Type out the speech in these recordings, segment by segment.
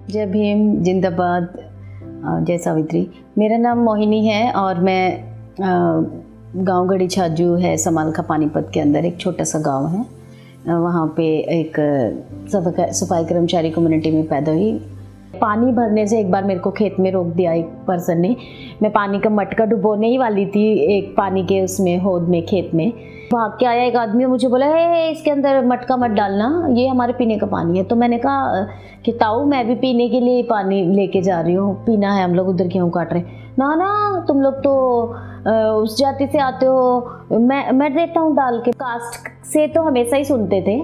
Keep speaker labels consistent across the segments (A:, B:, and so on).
A: जय भीम, जिंदाबाद, जय सावित्री। मेरा नाम मोहिनी है और मैं गांव गढ़ी छाजू है, समालखा पानीपत के अंदर एक छोटा सा गांव है। वहाँ पे एक सफाई कर्मचारी कम्युनिटी में पैदा हुई। पानी भरने से एक बार मेरे को खेत में रोक दिया एक पर्सन ने। मैं पानी का मटका डुबोने ही वाली थी एक पानी के उसमें होद में, खेत में। भाग के आया एक आदमी, मुझे बोला है इसके अंदर मटका मत डालना, ये हमारे पीने का पानी है। तो मैंने कहा कि ताऊ मैं भी पीने के लिए पानी लेके जा रही हूँ, पीना है, हम लोग उधर गेहूँ काट रहे। ना ना, तुम लोग तो उस जाति से आते हो, मैं देता हूँ डाल के। कास्ट से तो हमेशा ही सुनते थे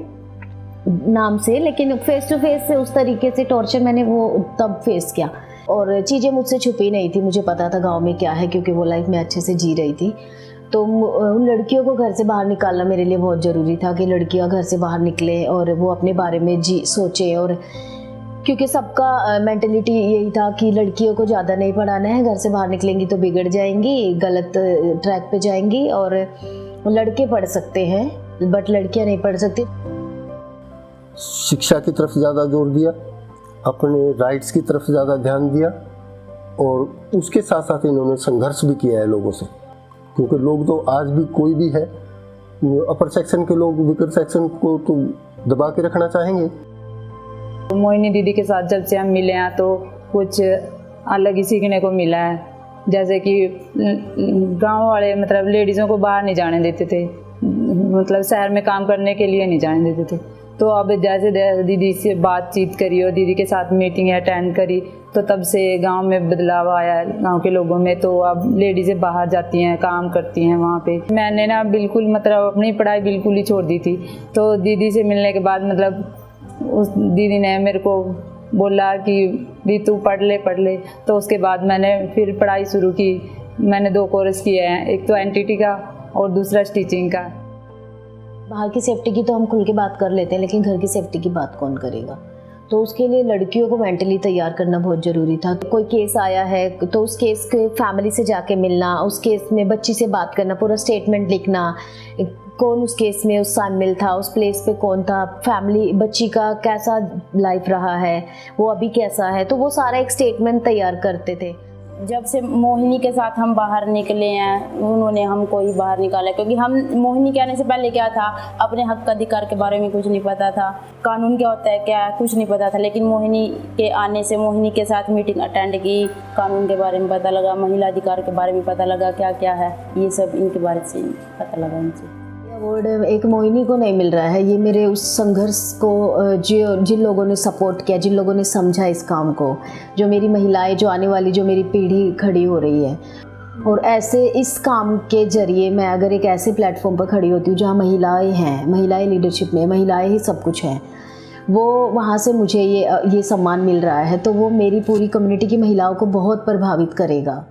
A: नाम से, लेकिन फेस टू फेस से उस तरीके से टॉर्चर मैंने वो तब फेस किया। और चीज़ें मुझसे छुपी नहीं थी, मुझे पता था गांव में क्या है, क्योंकि वो लाइफ में अच्छे से जी रही थी। तो उन लड़कियों को घर से बाहर निकालना मेरे लिए बहुत ज़रूरी था कि लड़कियां घर से बाहर निकलें और वो अपने बारे में सोचें। और क्योंकि सबका मेंटलिटी यही था कि लड़कियों को ज़्यादा नहीं पढ़ाना है, घर से बाहर निकलेंगी तो बिगड़ जाएंगी, गलत ट्रैक पे जाएंगी। और लड़के पढ़ सकते हैं बट लड़कियां नहीं पढ़ सकती।
B: शिक्षा की तरफ ज़्यादा जोर दिया, अपने राइट्स की तरफ ज़्यादा ध्यान दिया, और उसके साथ साथ इन्होंने संघर्ष भी किया है लोगों से। क्योंकि लोग तो आज भी, कोई भी है, अपर सेक्शन के लोग वीकर सेक्शन को तो दबा के रखना चाहेंगे।
C: मोहिनी दीदी के साथ जब से हम मिले हैं तो कुछ अलग ही सीखने को मिला है। जैसे कि गांव वाले मतलब लेडीज़ों को बाहर नहीं जाने देते थे, मतलब शहर में काम करने के लिए नहीं जाने देते थे। तो अब जैसे दीदी से बातचीत करी और दीदी के साथ मीटिंग अटेंड करी, तो तब से गांव में बदलाव आया है गांव के लोगों में। तो अब लेडीज़ें बाहर जाती हैं, काम करती हैं वहाँ पे। मैंने ना बिल्कुल मतलब अपनी पढ़ाई बिल्कुल ही छोड़ दी थी। तो दीदी से मिलने के बाद मतलब उस दीदी ने मेरे को बोला कि भी तू पढ़ ले। तो उसके बाद मैंने फिर पढ़ाई शुरू की। मैंने 2 कोर्स किए हैं, एक तो एनटीटी का और दूसरा स्टिचिंग का।
A: बाहर की सेफ्टी की तो हम खुल के बात कर लेते हैं, लेकिन घर की सेफ्टी की बात कौन करेगा? तो उसके लिए लड़कियों को मेंटली तैयार करना बहुत ज़रूरी था। कोई केस आया है तो उस केस के फैमिली से जाके मिलना, उस केस में बच्ची से बात करना, पूरा स्टेटमेंट लिखना, कौन उस केस में उस शामिल था, उस प्लेस पे कौन था, फैमिली बच्ची का कैसा लाइफ रहा है, वो अभी कैसा है। तो वो सारा एक स्टेटमेंट तैयार करते थे।
D: जब से मोहिनी के साथ हम बाहर निकले हैं, उन्होंने हमको ही बाहर निकाला। क्योंकि हम मोहिनी के आने से पहले क्या था, अपने हक अधिकार के बारे में कुछ नहीं पता था, कानून क्या होता है क्या कुछ नहीं पता था। लेकिन मोहिनी के आने से, मोहिनी के साथ मीटिंग अटेंड की, कानून के बारे में पता लगा, महिला अधिकार के बारे में पता लगा, क्या क्या है ये सब इनके बारे से पता लगा इनसे।
A: अवार्ड एक मोहिनी को नहीं मिल रहा है, ये मेरे उस संघर्ष को जिन लोगों ने सपोर्ट किया, जिन लोगों ने समझा इस काम को, जो मेरी महिलाएं, जो आने वाली जो मेरी पीढ़ी खड़ी हो रही है। और ऐसे इस काम के जरिए मैं अगर एक ऐसे प्लेटफॉर्म पर खड़ी होती हूँ जहाँ महिलाएं हैं, महिलाएं लीडरशिप में, महिलाएं ही सब कुछ हैं, वो वहाँ से मुझे ये सम्मान मिल रहा है, तो वो मेरी पूरी कम्युनिटी की महिलाओं को बहुत प्रभावित करेगा।